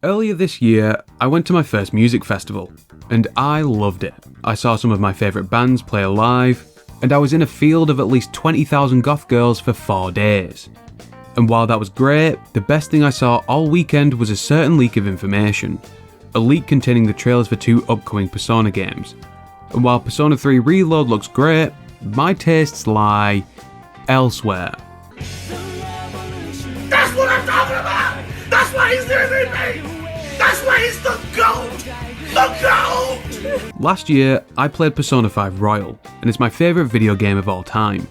Earlier this year, I went to my first music festival, and I loved it. I saw some of my favourite bands play live, and I was in a field of at least 20,000 goth girls for 4 days. And while that was great, the best thing I saw all weekend was a certain leak of information. A leak containing the trailers for 2 upcoming Persona games. And while Persona 3 Reload looks great, my tastes lie elsewhere. That's what I'm talking about! That's why he's the MVP! That's why he's the GOAT! The GOAT! Last year, I played Persona 5 Royal, and it's my favourite video game of all time.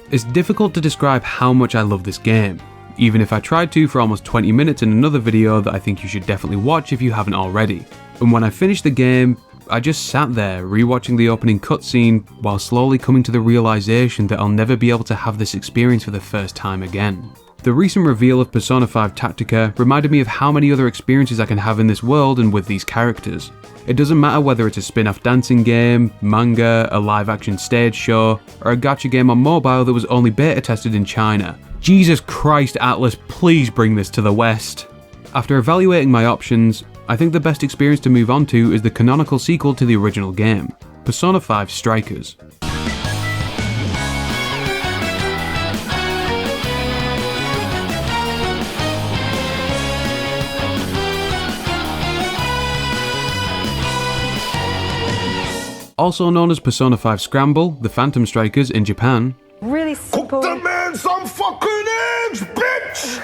It's difficult to describe how much I love this game, even if I tried to for almost 20 minutes in another video that I think you should definitely watch if you haven't already. And when I finished the game, I just sat there rewatching the opening cutscene while slowly coming to the realisation that I'll never be able to have this experience for the first time again. The recent reveal of Persona 5 Tactica reminded me of how many other experiences I can have in this world and with these characters. It doesn't matter whether it's a spin-off dancing game, manga, a live-action stage show, or a gacha game on mobile that was only beta tested in China. Jesus Christ, Atlas, please bring this to the West. After evaluating my options, I think the best experience to move on to is the canonical sequel to the original game, Persona 5 Strikers. Also known as Persona 5 Scramble, the Phantom Strikers in Japan. Really simple. Cook the man some fucking eggs, bitch!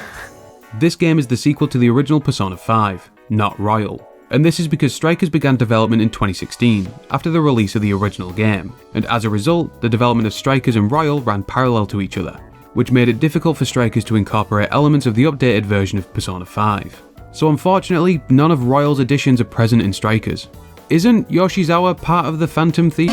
This game is the sequel to the original Persona 5, not Royal. And this is because Strikers began development in 2016, after the release of the original game, and as a result, the development of Strikers and Royal ran parallel to each other, which made it difficult for Strikers to incorporate elements of the updated version of Persona 5. So unfortunately, none of Royal's additions are present in Strikers. Isn't Yoshizawa part of the Phantom theme?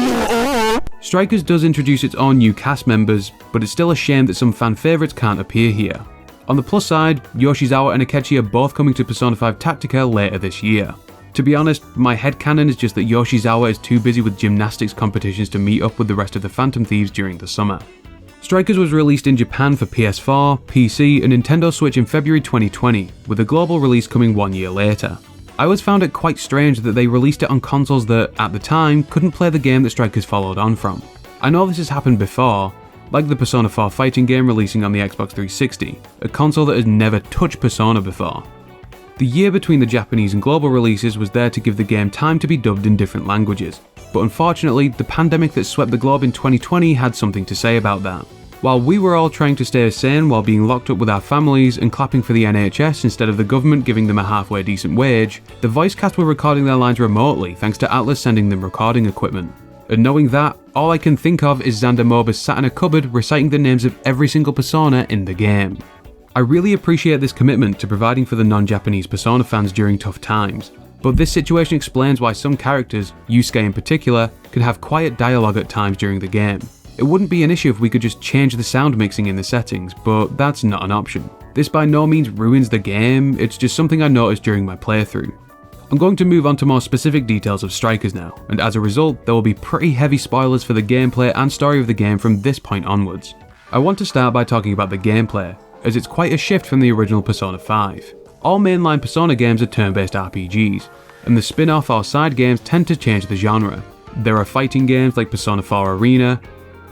Strikers does introduce its own new cast members, but it's still a shame that some fan favourites can't appear here. On the plus side, Yoshizawa and Akechi are both coming to Persona 5 Tactica later this year. To be honest, my headcanon is just that Yoshizawa is too busy with gymnastics competitions to meet up with the rest of the Phantom Thieves during the summer. Strikers was released in Japan for PS4, PC and Nintendo Switch in February 2020, with a global release coming 1 year later. I always found it quite strange that they released it on consoles that, at the time, couldn't play the game that Strikers followed on from. I know this has happened before, like the Persona 4 fighting game releasing on the Xbox 360, a console that has never touched Persona before. The year between the Japanese and global releases was there to give the game time to be dubbed in different languages, but unfortunately, the pandemic that swept the globe in 2020 had something to say about that. While we were all trying to stay sane while being locked up with our families and clapping for the NHS instead of the government giving them a halfway decent wage, the voice cast were recording their lines remotely thanks to Atlas sending them recording equipment. And knowing that, all I can think of is Xander Mobus sat in a cupboard reciting the names of every single Persona in the game. I really appreciate this commitment to providing for the non-Japanese Persona fans during tough times, but this situation explains why some characters, Yusuke in particular, can have quiet dialogue at times during the game. It wouldn't be an issue if we could just change the sound mixing in the settings, but that's not an option. This by no means ruins the game, it's just something I noticed during my playthrough. I'm going to move on to more specific details of Strikers now, and as a result, there will be pretty heavy spoilers for the gameplay and story of the game from this point onwards. I want to start by talking about the gameplay, as it's quite a shift from the original Persona 5. All mainline Persona games are turn-based RPGs, and the spin-off or side games tend to change the genre. There are fighting games like Persona 4 Arena,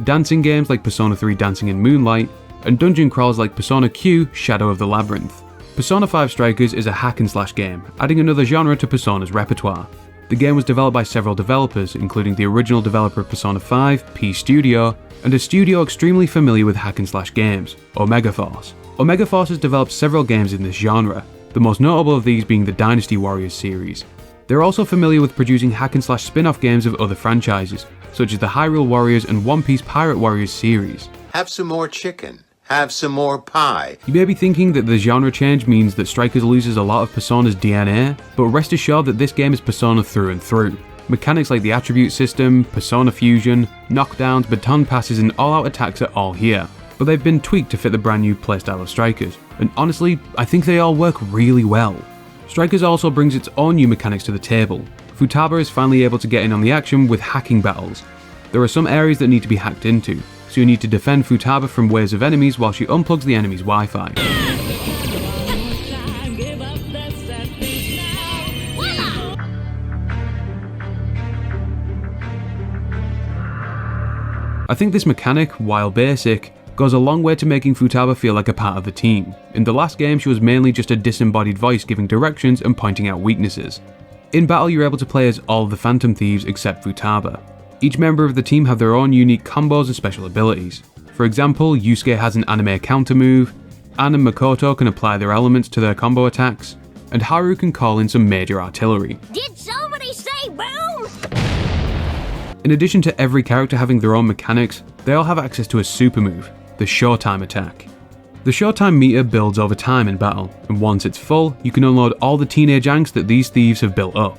dancing games like Persona 3 Dancing in Moonlight, and dungeon crawls like Persona Q Shadow of the Labyrinth. Persona 5 Strikers is a hack and slash game, adding another genre to Persona's repertoire. The game was developed by several developers, including the original developer of Persona 5, P Studio, and a studio extremely familiar with hack and slash games, Omega Force. Omega Force has developed several games in this genre, the most notable of these being the Dynasty Warriors series. They're also familiar with producing hack and slash spin-off games of other franchises, such as the Hyrule Warriors and One Piece Pirate Warriors series. Have some more chicken. Have some more pie. You may be thinking that the genre change means that Strikers loses a lot of Persona's DNA, but rest assured that this game is Persona through and through. Mechanics like the attribute system, Persona fusion, knockdowns, baton passes and all-out attacks are all here, but they've been tweaked to fit the brand new playstyle of Strikers, and honestly, I think they all work really well. Strikers also brings its own new mechanics to the table. Futaba is finally able to get in on the action with hacking battles. There are some areas that need to be hacked into, so you need to defend Futaba from waves of enemies while she unplugs the enemy's Wi-Fi. I think this mechanic, while basic, goes a long way to making Futaba feel like a part of the team. In the last game, she was mainly just a disembodied voice giving directions and pointing out weaknesses. In battle, you're able to play as all of the Phantom Thieves except Futaba. Each member of the team have their own unique combos and special abilities. For example, Yusuke has an anime counter move, Ann and Makoto can apply their elements to their combo attacks, and Haru can call in some major artillery. Did somebody say boom? In addition to every character having their own mechanics, they all have access to a super move, the Showtime attack. The Showtime meter builds over time in battle, and once it's full, you can unload all the teenage angst that these thieves have built up.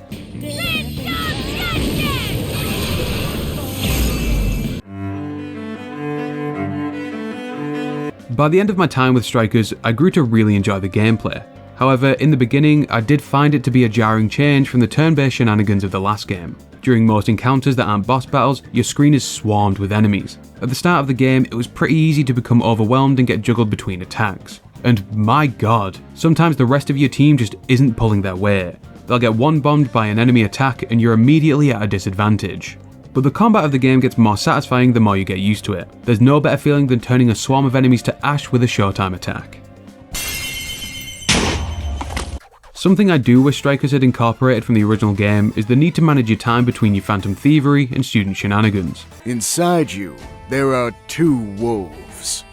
By the end of my time with Strikers, I grew to really enjoy the gameplay. However, in the beginning, I did find it to be a jarring change from the turn-based shenanigans of the last game. During most encounters that aren't boss battles, your screen is swarmed with enemies. At the start of the game, it was pretty easy to become overwhelmed and get juggled between attacks. And my god, sometimes the rest of your team just isn't pulling their weight. They'll get one bombed by an enemy attack and you're immediately at a disadvantage. But the combat of the game gets more satisfying the more you get used to it. There's no better feeling than turning a swarm of enemies to ash with a Showtime attack. Something I do wish Strikers had incorporated from the original game is the need to manage your time between your phantom thievery and student shenanigans. Inside you, there are two wolves.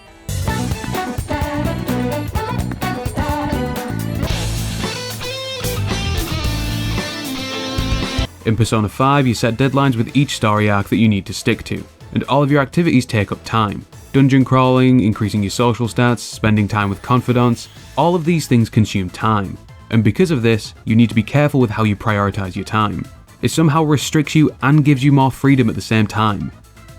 In Persona 5, you set deadlines with each story arc that you need to stick to, and all of your activities take up time. Dungeon crawling, increasing your social stats, spending time with confidants, all of these things consume time. And because of this, you need to be careful with how you prioritize your time. It somehow restricts you and gives you more freedom at the same time.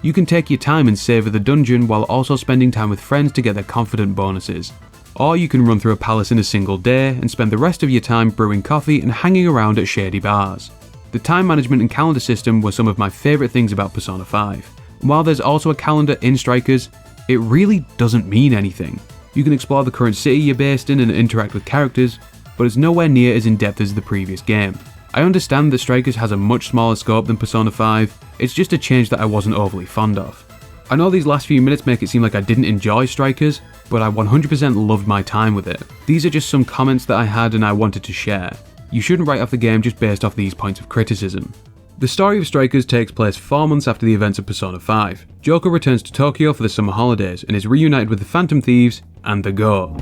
You can take your time and savour the dungeon while also spending time with friends to get their confident bonuses. Or you can run through a palace in a single day and spend the rest of your time brewing coffee and hanging around at shady bars. The time management and calendar system were some of my favourite things about Persona 5. And while there's also a calendar in Strikers, it really doesn't mean anything. You can explore the current city you're based in and interact with characters, but it's nowhere near as in-depth as the previous game. I understand that Strikers has a much smaller scope than Persona 5, it's just a change that I wasn't overly fond of. I know these last few minutes make it seem like I didn't enjoy Strikers, but I 100% loved my time with it. These are just some comments that I had and I wanted to share. You shouldn't write off the game just based off these points of criticism. The story of Strikers takes place 4 months after the events of Persona 5. Joker returns to Tokyo for the summer holidays and is reunited with the Phantom Thieves and the Go.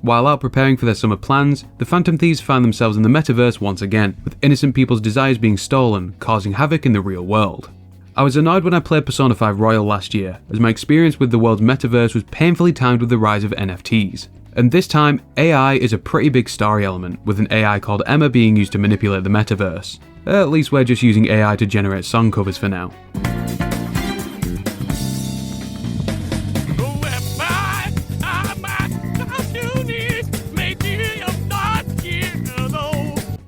While out preparing for their summer plans, the Phantom Thieves find themselves in the metaverse once again, with innocent people's desires being stolen, causing havoc in the real world. I was annoyed when I played Persona 5 Royal last year, as my experience with the world's metaverse was painfully timed with the rise of NFTs. And this time, AI is a pretty big story element, with an AI called Emma being used to manipulate the metaverse. At least we're just using AI to generate song covers for now.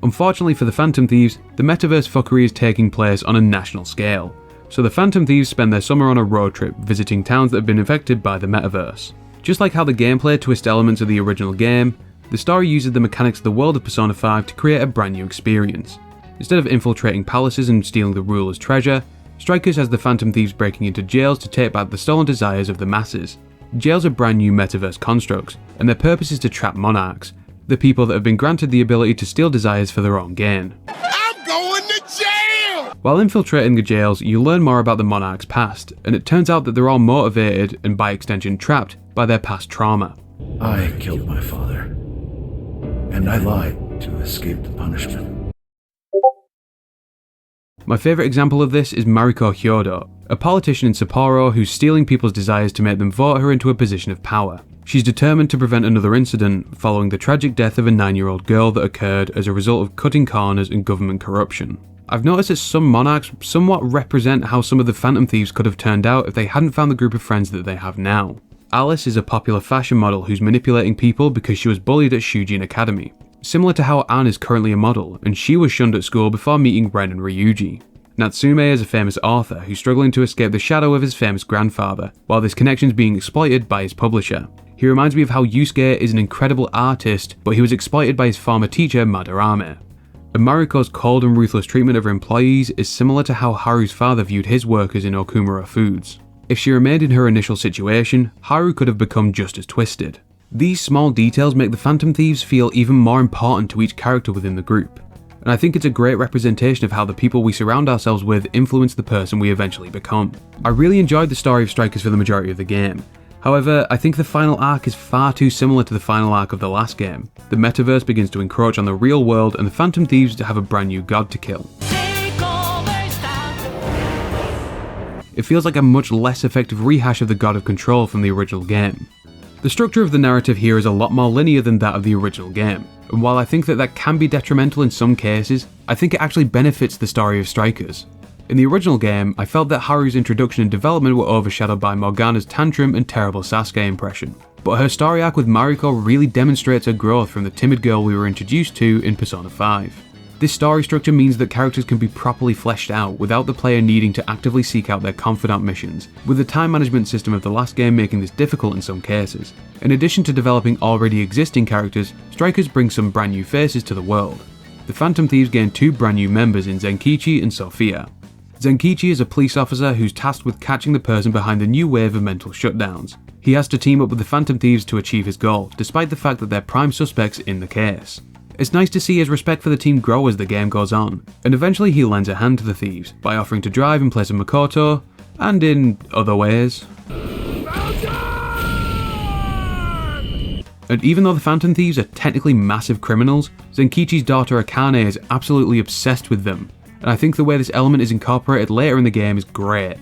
Unfortunately for the Phantom Thieves, the metaverse fuckery is taking place on a national scale. So the Phantom Thieves spend their summer on a road trip, visiting towns that have been affected by the metaverse. Just like how the gameplay twist elements of the original game, the story uses the mechanics of the world of Persona 5 to create a brand new experience. Instead of infiltrating palaces and stealing the ruler's treasure, Strikers has the Phantom Thieves breaking into jails to take back the stolen desires of the masses. Jails are brand new metaverse constructs, and their purpose is to trap monarchs, the people that have been granted the ability to steal desires for their own gain. I'm going to jail! While infiltrating the jails, you learn more about the monarch's past, and it turns out that they're all motivated, and by extension trapped, by their past trauma. I killed my father, and I lied to escape the punishment. My favourite example of this is Mariko Hyodo, a politician in Sapporo who's stealing people's desires to make them vote her into a position of power. She's determined to prevent another incident following the tragic death of a 9-year-old girl that occurred as a result of cutting corners and government corruption. I've noticed that some monarchs somewhat represent how some of the Phantom Thieves could have turned out if they hadn't found the group of friends that they have now. Alice is a popular fashion model who's manipulating people because she was bullied at Shujin Academy, similar to how Anne is currently a model, and she was shunned at school before meeting Ren and Ryuji. Natsume is a famous author who's struggling to escape the shadow of his famous grandfather, while this connection is being exploited by his publisher. He reminds me of how Yusuke is an incredible artist, but he was exploited by his former teacher Madarame. and Mariko's cold and ruthless treatment of her employees is similar to how Haru's father viewed his workers in Okumura Foods. If she remained in her initial situation, Haru could have become just as twisted. These small details make the Phantom Thieves feel even more important to each character within the group, and I think it's a great representation of how the people we surround ourselves with influence the person we eventually become. I really enjoyed the story of Strikers for the majority of the game. However, I think the final arc is far too similar to the final arc of the last game. The metaverse begins to encroach on the real world and the Phantom Thieves have a brand new god to kill. It feels like a much less effective rehash of the God of Control from the original game. The structure of the narrative here is a lot more linear than that of the original game, and while I think that can be detrimental in some cases, I think it actually benefits the story of Strikers. In the original game, I felt that Haru's introduction and development were overshadowed by Morgana's tantrum and terrible Sasuke impression, but her story arc with Mariko really demonstrates her growth from the timid girl we were introduced to in Persona 5. This story structure means that characters can be properly fleshed out without the player needing to actively seek out their confidant missions, with the time management system of the last game making this difficult in some cases. In addition to developing already existing characters, Strikers bring some brand new faces to the world. The Phantom Thieves gain 2 brand new members in Zenkichi and Sophia. Zenkichi is a police officer who's tasked with catching the person behind the new wave of mental shutdowns. He has to team up with the Phantom Thieves to achieve his goal, despite the fact that they're prime suspects in the case. It's nice to see his respect for the team grow as the game goes on, and eventually he lends a hand to the thieves by offering to drive in place of Makoto, and in other ways. And even though the Phantom Thieves are technically massive criminals, Zenkichi's daughter Akane is absolutely obsessed with them, and I think the way this element is incorporated later in the game is great.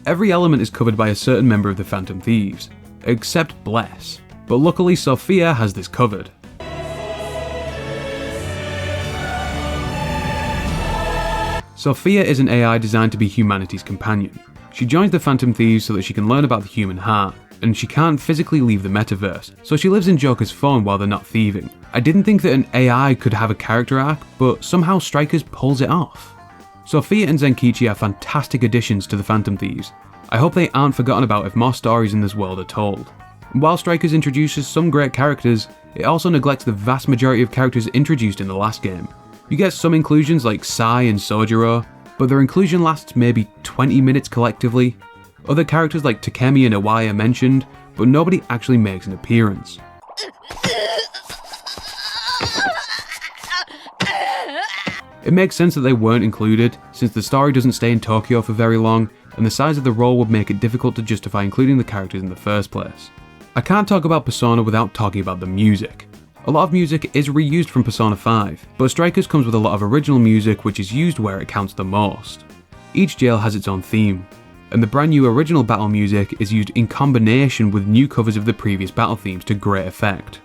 Every element is covered by a certain member of the Phantom Thieves, except Bless, but luckily Sophia has this covered. Sophia is an AI designed to be humanity's companion. She joins the Phantom Thieves so that she can learn about the human heart, and she can't physically leave the metaverse, so she lives in Joker's phone while they're not thieving. I didn't think that an AI could have a character arc, but somehow Strikers pulls it off. Sophia and Zenkichi are fantastic additions to the Phantom Thieves. I hope they aren't forgotten about if more stories in this world are told. And while Strikers introduces some great characters, it also neglects the vast majority of characters introduced in the last game. You get some inclusions like Sai and Sojiro, but their inclusion lasts maybe 20 minutes collectively. Other characters like Takemi and Iwai are mentioned, but nobody actually makes an appearance. It makes sense that they weren't included, since the story doesn't stay in Tokyo for very long, and the size of the role would make it difficult to justify including the characters in the first place. I can't talk about Persona without talking about the music. A lot of music is reused from Persona 5, but Strikers comes with a lot of original music which is used where it counts the most. Each jail has its own theme, and the brand new original battle music is used in combination with new covers of the previous battle themes to great effect.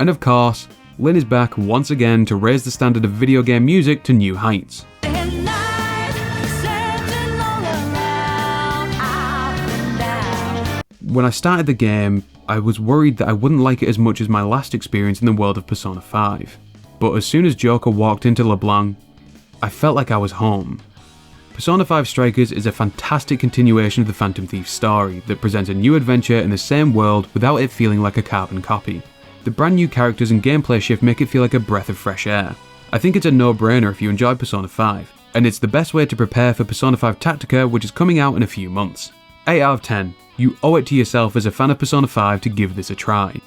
And of course, Lyn is back once again to raise the standard of video game music to new heights. When I started the game, I was worried that I wouldn't like it as much as my last experience in the world of Persona 5, but as soon as Joker walked into LeBlanc, I felt like I was home. Persona 5 Strikers is a fantastic continuation of the Phantom Thief story that presents a new adventure in the same world without it feeling like a carbon copy. The brand new characters and gameplay shift make it feel like a breath of fresh air. I think it's a no-brainer if you enjoyed Persona 5, and it's the best way to prepare for Persona 5 Tactica, which is coming out in a few months. 8 out of 10. You owe it to yourself as a fan of Persona 5 to give this a try.